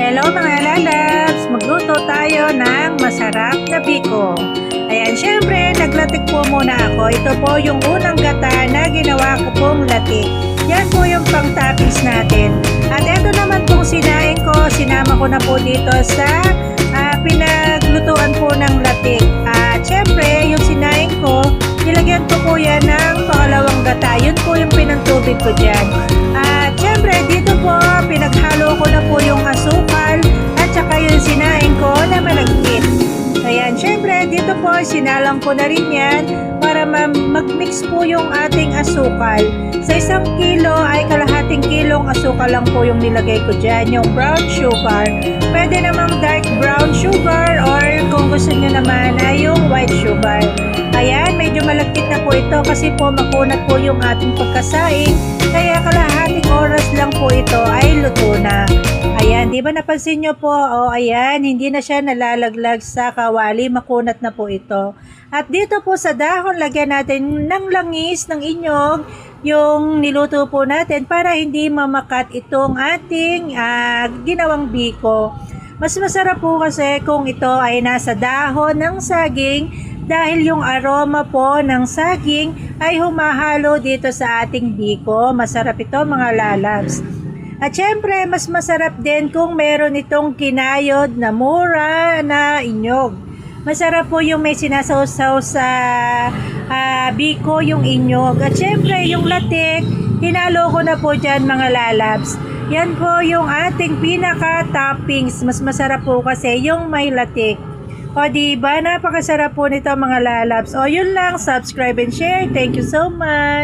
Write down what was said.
Hello mga lalabs! Magluto tayo ng masarap na biko. Ayan, syempre, naglatik po muna ako. Ito po yung unang gata na ginawa ko pong latik. Yan po yung pang-toppings natin. At ito naman pong sinaing ko, sinama ko na po dito sa pinaglutuan po ng latik. At syempre, yung sinaing ko, nilagyan ko po yan ng pangalawang gata. Yun po yung pinantubig ko dyan. At syempre, dito po, pinaghalo ko na po yung asukal at saka yung sinaing ko na malagkit. Ayan, syempre, dito po, sinalang ko na rin yan para mag-mix po yung ating asukal. Sa 1 kilo ay kalahating kilong asukal lang po yung nilagay ko dyan, yung brown sugar. Pwede namang dark brown sugar or kung gusto nyo naman ay yung white sugar. Ayan, medyo malagkit na po ito kasi po makunat po yung ating pagkasaing. Kaya kalahating oras lang po ito ay luto na. Ayan, di ba napansin nyo po? O, ayan, hindi na siya nalalaglag sa kawali. Makunat na po ito. At dito po sa dahon, lagyan natin ng langis, ng inyog, yung niluto po natin para hindi mamakat itong ating ginawang biko. Mas masarap po kasi kung ito ay nasa dahon ng saging dahil yung aroma po ng saging ay humahalo dito sa ating biko. Masarap ito mga lalabs. At syempre, mas masarap din kung meron itong kinayod na mura na inyog. Masarap po yung may sinasawsaw sa biko yung inyog. At syempre, yung latik, hinalo ko na po dyan mga lalabs. Yan po yung ating pinaka-toppings. Mas masarap po kasi yung may latik. O diba, napakasarap po nito mga lalabs. O yun lang, subscribe and share. Thank you so much.